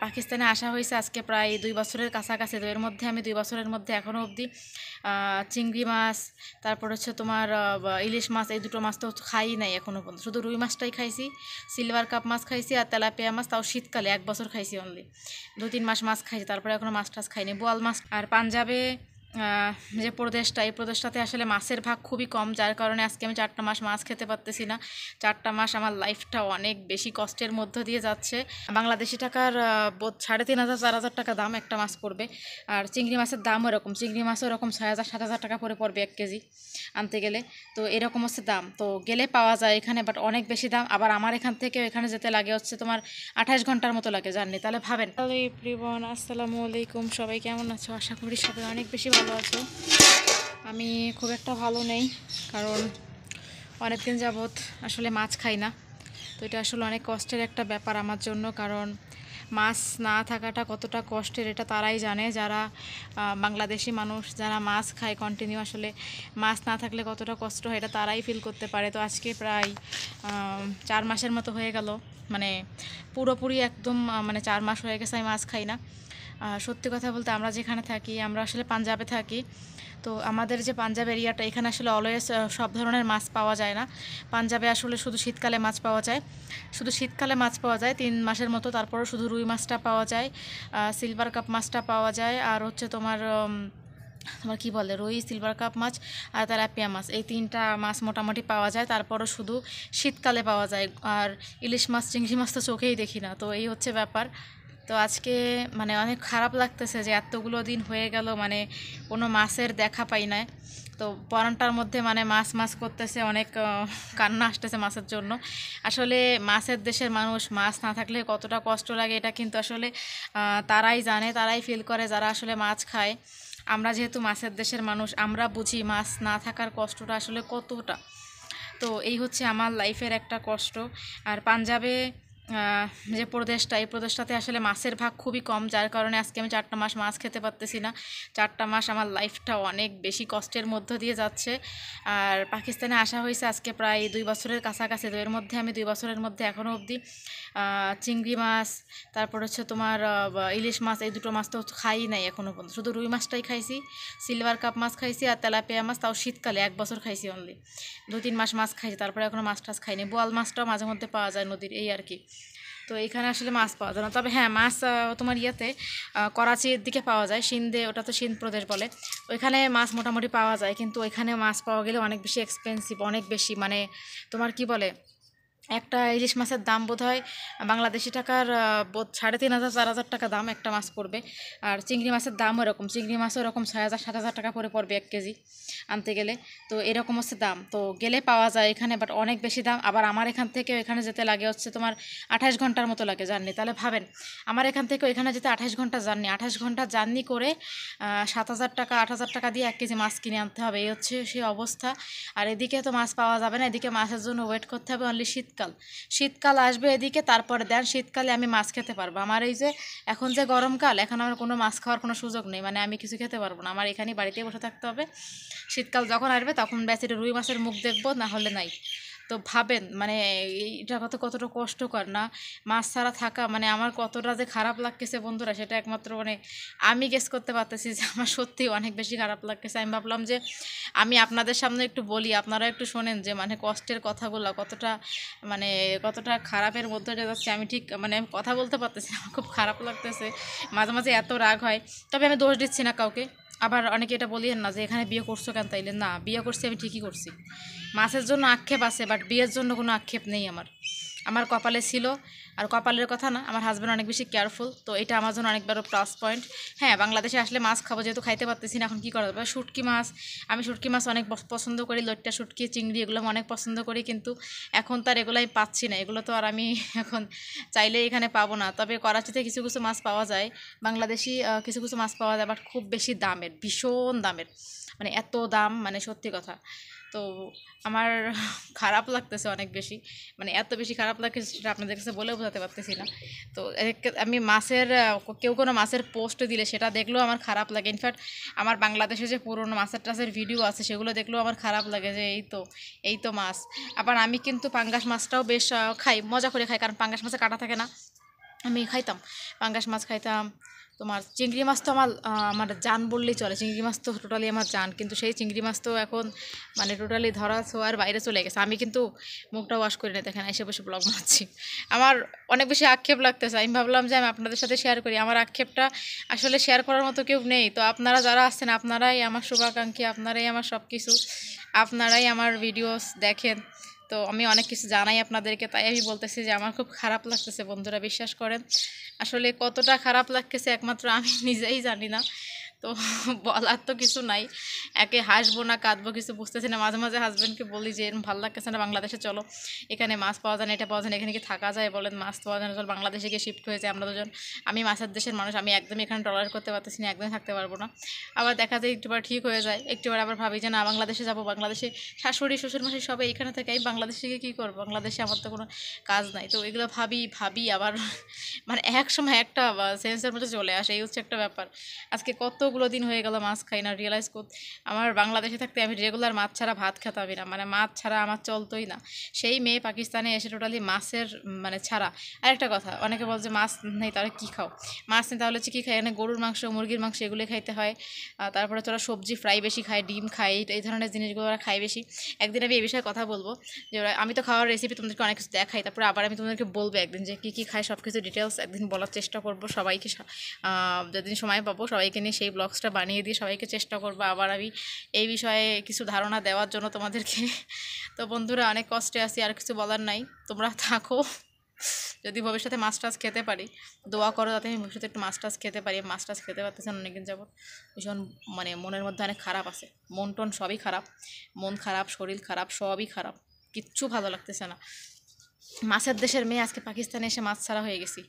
পাকিস্তানে আসা হয়েছে আজকে প্রায় 2 বছরের কাছাকাছি। তো এর মধ্যে আমি 2 বছরের মধ্যে এখনও অবধি চিংড়ি মাছ, তারপর হচ্ছে তোমার ইলিশ মাছ, এই দুটো মাছ তো খাই নাই এখনও পর্যন্ত। শুধু রুই মাছটাই খাইছি, সিলভার কাপ মাছ খাইছি আর তেলাপিয়া মাছ, তাও শীতকালে 1 বছর খাইছি অনলি। 2-3 মাস মাছ খাইছি, তারপরে এখনও মাছ টাছ খাইনি। বোয়াল মাছ। আর পাঞ্জাবে যে প্রদেশটা, এই প্রদেশটাতে আসলে মাছের ভাগ খুবই কম, যার কারণে আজকে আমি 4টা মাস মাছ খেতে পারতেছি না। 4টা মাস আমার লাইফটা অনেক বেশি কষ্টের মধ্য দিয়ে যাচ্ছে। বাংলাদেশি টাকার 3,500-4,000 টাকা দাম একটা মাছ পড়বে। আর চিংড়ি মাছের দামও এরকম, চিংড়ি মাছও এরকম 6,000-7,000 টাকা করে পড়বে 1 কেজি আনতে গেলে। তো এরকম হচ্ছে দাম। তো গেলে পাওয়া যায় এখানে, বাট অনেক বেশি দাম। আবার আমার এখান থেকে এখানে যেতে লাগে হচ্ছে তোমার 28 ঘন্টার মতো লাগে জার্নি। তাহলে ভাবেন। হ্যালো এভরিওয়ান, আসসালামু আলাইকুম। সবাই কেমন আছো? আশা করি সবাই অনেক বেশি ভালো আছো। আমি খুব একটা ভালো নেই, কারণ অনেকদিন যাবৎ আসলে মাছ খাই না। তো এটা আসলে অনেক কষ্টের একটা ব্যাপার আমার জন্য, কারণ মাছ না থাকাটা কতটা কষ্টের এটা তারাই জানে, যারা বাংলাদেশি মানুষ, যারা মাছ খায় কন্টিনিউ। আসলে মাছ না থাকলে কতটা কষ্ট হয় এটা তারাই ফিল করতে পারে। তো আজকে প্রায় 4 মাসের মতো হয়ে গেল, মানে পুরোপুরি একদম মানে 4 মাস হয়ে গেছে আমি মাছ খাই না। সত্যি কথা বলতে, আমরা যেখানে থাকি, আমরা আসলে পাঞ্জাবে থাকি। তো আমাদের যে পাঞ্জাব এরিয়াটা, এখানে আসলে অলওয়েজ সব ধরনের মাছ পাওয়া যায় না। পাঞ্জাবে আসলে শুধু শীতকালে মাছ পাওয়া যায়, শুধু শীতকালে মাছ পাওয়া যায় 3 মাসের মতো। তারপরও শুধু রুই মাছটা পাওয়া যায়, সিলভার কাপ মাছটা পাওয়া যায়, আর হচ্ছে তোমার তোমার কী বলে, রুই, সিলভার কাপ মাছ আর তেলাপিয়া মাছ, এই 3টা মাছ মোটামুটি পাওয়া যায়। তারপরও শুধু শীতকালে পাওয়া যায়। আর ইলিশ মাছ, চিংড়ি মাছ তো চোখেই দেখি না। তো এই হচ্ছে ব্যাপার। তো আজকে মানে অনেক খারাপ লাগতেছে যে এতগুলো দিন হয়ে গেল, মানে কোনো মাছের দেখা পাই না। তো পরানটার মধ্যে মানে মাছ মাছ করতেছে, অনেক কান্না আসতেছে মাছের জন্য। আসলে মাছের দেশের মানুষ, মাছ না থাকলে কতটা কষ্ট লাগে এটা কিন্তু আসলে তারাই জানে, তারাই ফিল করে যারা আসলে মাছ খায়। আমরা যেহেতু মাছের দেশের মানুষ, আমরা বুঝি মাছ না থাকার কষ্টটা আসলে কতটা। তো এই হচ্ছে আমার লাইফের একটা কষ্ট। আর পাঞ্জাবে যে প্রদেশটা, এই প্রদেশটাতে আসলে মাছের ভাগ খুবই কম, যার কারণে আজকে আমি 4টা মাস মাছ খেতে পারতেছি না। 4টা মাস আমার লাইফটা অনেক বেশি কষ্টের মধ্য দিয়ে যাচ্ছে। আর পাকিস্তানে আসা হয়েছে আজকে প্রায় 2 বছরের কাছাকাছি। তো এর মধ্যে আমি 2 বছরের মধ্যে এখনও অবধি চিংড়ি মাছ, তারপর হচ্ছে তোমার ইলিশ মাছ, এই দুটো মাছ তো খাই নাই এখনও পর্যন্ত। শুধু রুই মাছটাই খাইছি, সিলভার কাপ মাছ খাইছি আর তেলাপিয়া মাছ, তাও শীতকালে 1 বছর খাইছি অনলি। 2-3 মাস মাছ খাইছি, তারপরে এখনও মাছ টাছ খাইনি। বোয়াল মাছটাও মাঝে মধ্যে পাওয়া যায় নদীর, এই আর কি। তো এইখানে আসলে মাছ পাওয়া যায় না। তবে হ্যাঁ, মাছ তোমার ইয়েতে করাচির দিকে পাওয়া যায়, সিন্ধে, ওটা তো সিন্ধ প্রদেশ বলে। ওইখানে মাছ মোটামুটি পাওয়া যায়, কিন্তু ওইখানে মাছ পাওয়া গেলে অনেক বেশি এক্সপেন্সিভ, অনেক বেশি, মানে তোমার কি বলে, একটা ইলিশ মাছের দাম বোধ হয় বাংলাদেশি টাকার 3,500-4,000 টাকা দাম একটা মাছ পড়বে। আর চিংড়ি মাছের দামও এরকম, চিংড়ি মাছও এরকম 6,000-7,000 টাকা করে পড়বে 1 কেজি আনতে গেলে। তো এরকম হচ্ছে দাম। তো গেলে পাওয়া যায় এখানে, বাট অনেক বেশি দাম। আবার আমার এখান থেকে এখানে যেতে লাগে হচ্ছে তোমার 28 ঘন্টার মতো লাগে জার্নি। তাহলে ভাবেন, আমার এখান থেকে এখানে যেতে 28 ঘন্টা জার্নি, 28 ঘন্টা জার্নি করে 7,000 টাকা 8,000 টাকা দিয়ে 1 কেজি মাছ কিনে আনতে হবে। এই হচ্ছে সেই অবস্থা। আর এদিকে তো মাছ পাওয়া যাবে না, এদিকে মাছের জন্য ওয়েট করতে হবে অনলি শীতকাল। শীতকাল আসবে এদিকে, তারপরে দেন শীতকালে আমি মাছ খেতে পারবো। আমার এই যে এখন যে গরমকাল, এখন আমার কোনো মাছ খাওয়ার কোনো সুযোগ নেই, মানে আমি কিছু খেতে পারবো না। আমার এখানেই বাড়িতেই বসে থাকতে হবে। শীতকাল যখন আসবে তখন ব্যাস এটা রুই মাছের মুখ দেখবো, না হলে নাই। তো ভাবেন মানে এটা কতটা কষ্টকর না, মাছ ছাড়া থাকা, মানে আমার কতটা যে খারাপ লাগতেছে বন্ধুরা, সেটা একমাত্র মানে আমি গেস করতে পারতেছি যে আমার সত্যিই অনেক বেশি খারাপ লাগতেছে। আমি ভাবলাম যে আমি আপনাদের সামনে একটু বলি, আপনারা একটু শোনেন যে মানে কষ্টের কথাগুলো কতটা, মানে কতটা খারাপের মধ্যে দিয়ে যাচ্ছে। আমি ঠিক মানে আমি কথা বলতে পারতেছি না, আমার খুব খারাপ লাগতেছে, মাঝে মাঝে এত রাগ হয়। তবে আমি দোষ দিচ্ছি না কাউকে। আবার অনেকে এটা বলিয়েন না যে এখানে বিয়ে করছো কেন, তাইলে না, বিয়ে করছি আমি ঠিকই করছি। মাছের জন্য আক্ষেপ আছে, বাট বিয়ের জন্য কোনো আক্ষেপ নেই আমার। আমার কপালে ছিল। আর কপালের কথা না, আমার হাজব্যান্ড অনেক বেশি কেয়ারফুল, তো এটা আমার জন্য অনেক বড় প্লাস পয়েন্ট। হ্যাঁ, বাংলাদেশে আসলে মাছ খাবো, যেহেতু খাইতে পারতেছি না, এখন কী করা যাবে। শুটকি মাছ, আমি শুটকি মাছ অনেক পছন্দ করি, লইট্টা শুটকি, চিংড়ি, এগুলো আমি অনেক পছন্দ করি, কিন্তু এখন তো আর এগুলোই পাচ্ছি না। এগুলো তো আর আমি এখন চাইলে এখানে পাবো না। তবে করাচিতে কিছু কিছু মাছ পাওয়া যায়, বাংলাদেশি কিছু কিছু মাছ পাওয়া যায়, বাট খুব বেশি দামের, ভীষণ দামের, মানে এত দাম, মানে সত্যি কথা। তো আমার খারাপ লাগতেছে অনেক বেশি, মানে এত বেশি খারাপ লাগতেছে সেটা আপনাদের কাছে বলেও বোঝাতে পারতেছি না। তো আমি মাছের কেউ কোনো মাছের পোস্ট দিলে সেটা দেখলেও আমার খারাপ লাগে। ইনফ্যাক্ট আমার বাংলাদেশে যে পুরোনো মাছের টাছের ভিডিও আছে সেগুলো দেখলেও আমার খারাপ লাগে যে এই তো মাছ। আবার আমি কিন্তু পাঙ্গাস মাছটাও বেশ খাই, মজা করে খাই, কারণ পাঙ্গাস মাছে কাটা থাকে না। আমি খাইতাম, পাঙ্গাস মাছ খাইতাম। তোমার চিংড়ি মাছ তো আমার জান বললেই চলে, চিংড়ি মাছ তো টোটালি আমার জান, কিন্তু সেই চিংড়ি মাছ তো এখন মানে টোটালি ধরা ছোঁয়ার বাইরে চলে গেছে। আমি কিন্তু মুখটা ওয়াশ করে নিই, দেখেন এসে বসে ব্লগ বানাচ্ছি। আমার অনেক বেশি আক্ষেপ লাগতেছে, আমি ভাবলাম যে আমি আপনাদের সাথে শেয়ার করি। আমার আক্ষেপটা আসলে শেয়ার করার মতো কেউ নেই, তো আপনারা যারা আসছেন আপনারাই আমার শুভাকাঙ্ক্ষী, আপনারাই আমার সব কিছু, আপনারাই আমার ভিডিওস দেখেন। তো আমি অনেক কিছু জানাই আপনাদেরকে, তাই আমি বলতেছি যে আমার খুব খারাপ লাগতেছে বন্ধুরা, বিশ্বাস করেন। আসলে কতটা খারাপ লাগতেছে একমাত্র আমি নিজেই জানি না। তো বলার তো কিছু নাই, একে হাসবো না কাঁদবো কিছু বুঝতেছি না। মাঝে মাঝে হাজব্যান্ডকে বলি যে এরকম ভালো লাগতেছে না, বাংলাদেশে চলো, এখানে মাছ পাওয়া যায় না, এটা পাওয়া যায় না, এখানে কি থাকা যায় বলেন, মাছ পাওয়া যায় না, চল বাংলাদেশে গিয়ে শিফট হয়েছে আমরা দুজন। আমি মাছের দেশের মানুষ, আমি একদমই এখানে টলারেট করতে পারতেছি না, একদমই থাকতে পারবো না। আবার দেখা যায় একটুবার ঠিক হয়ে যায়, একটুবার আবার ভাবি যে না বাংলাদেশে যাবো, বাংলাদেশে শাশুড়ি শ্বশুরমশাই সবাই এখানে থেকে, আমি বাংলাদেশে গিয়ে কী করবো, বাংলাদেশে আমার তো কোনো কাজ নাই। তো এগুলো ভাবি আবার মানে এক সময় একটা সেন্সের মধ্যে চলে আসে, এই হচ্ছে একটা ব্যাপার। আজকে কতগুলো দিন হয়ে গেল মাছ খাই না, রিয়েলাইজ আমার বাংলাদেশে থাকতে আমি রেগুলার মাছ ছাড়া ভাত খেতামই না, মানে মাছ ছাড়া আমার চলতোই না। সেই মেয়ে পাকিস্তানে এসে টোটালি মাছের মানে ছাড়া। আরেকটা কথা, অনেকে বল যে মাছ নেই তাহলে কী খাও, মাছ নেই তাহলে হচ্ছে কী খাই, এখানে গরুর মাংস মুরগির মাংস এগুলো খাইতে হয়। তারপরে তোরা সবজি ফ্রাই বেশি খায়, ডিম খায়, এই ধরনের জিনিসগুলো ওরা খায় বেশি। একদিন আমি এই বিষয়ে কথা বলবো, যে আমি তো খাওয়ার রেসিপি তোমাদেরকে অনেক কিছু দেখাই, তারপরে আবার আমি তোমাদেরকে বলবো একদিন যে কী কী খায় সব কিছু ডিটেলস একদিন বলার চেষ্টা করবো সবাইকে। যেদিন সময় পাবো সবাইকে নিয়ে সেই ব্লগসটা বানিয়ে দিয়ে সবাইকে চেষ্টা করবো আবার আমি এই বিষয়ে কিছু ধারণা দেওয়ার জন্য তোমাদেরকে। তো বন্ধুরা অনেক কষ্টে আছি, আর কিছু বলার নাই, তোমরা থাকো। যদি ভবিষ্যতে মাছ টাছ খেতে পারি, দোয়া করো যাতে আমি ভবিষ্যতে একটু মাছ টাছ খেতে পারি। মাছ টাছ খেতে পারতেছেন অনেকদিন যাবত, ভীষণ মানে মনের মধ্যে অনেক খারাপ আছে, মন টন সবই খারাপ, মন খারাপ, শরীর খারাপ, সবই খারাপ, কিচ্ছু ভালো লাগতেছে না। মাছের দেশের মেয়ে আজকে পাকিস্তানে এসে মাছ ছাড়া হয়ে গেছি,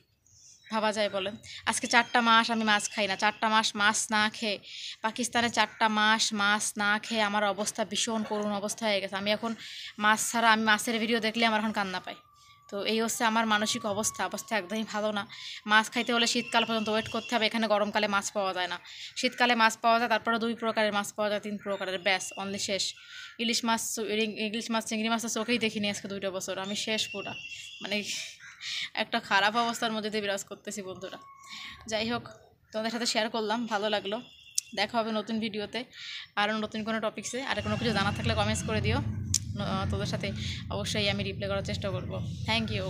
ভাবা যায় বলেন। আজকে 4টা মাস আমি মাছ খাই না, 4টা মাস মাছ না খেয়ে, পাকিস্তানে 4টা মাস মাছ না খেয়ে আমার অবস্থা ভীষণ করুণ অবস্থা হয়ে গেছে। আমি এখন মাছ ছাড়া, আমি মাছের ভিডিও দেখলে আমার এখন কান্না পায়। তো এই হচ্ছে আমার মানসিক অবস্থা, অবস্থা একদমই ভালো না। মাছ খাইতে হলে শীতকাল পর্যন্ত ওয়েট করতে হবে, এখানে গরমকালে মাছ পাওয়া যায় না। শীতকালে মাছ পাওয়া যায়, তারপরে 2 প্রকারের মাছ পাওয়া যায়, 3 প্রকারের, ব্যাস অনলি শেষ। ইলিশ মাছ, চিংড়ি মাছ তো চোখেই দেখিনি আজকে 2টা বছর, আমি শেষ পুরা, মানে একটা খারাপ অবস্থার মধ্যে দিয়ে বিরাজ করতেছি বন্ধুরা। যাই হোক, তোমাদের সাথে শেয়ার করলাম, ভালো লাগলো। দেখা হবে নতুন ভিডিওতে, আরও নতুন কোনো টপিক্সে। আর কোনো কিছু জানা থাকলে কমেন্টস করে দিও, তোদের সাথে অবশ্যই আমি রিপ্লাই করার চেষ্টা করব। Thank you.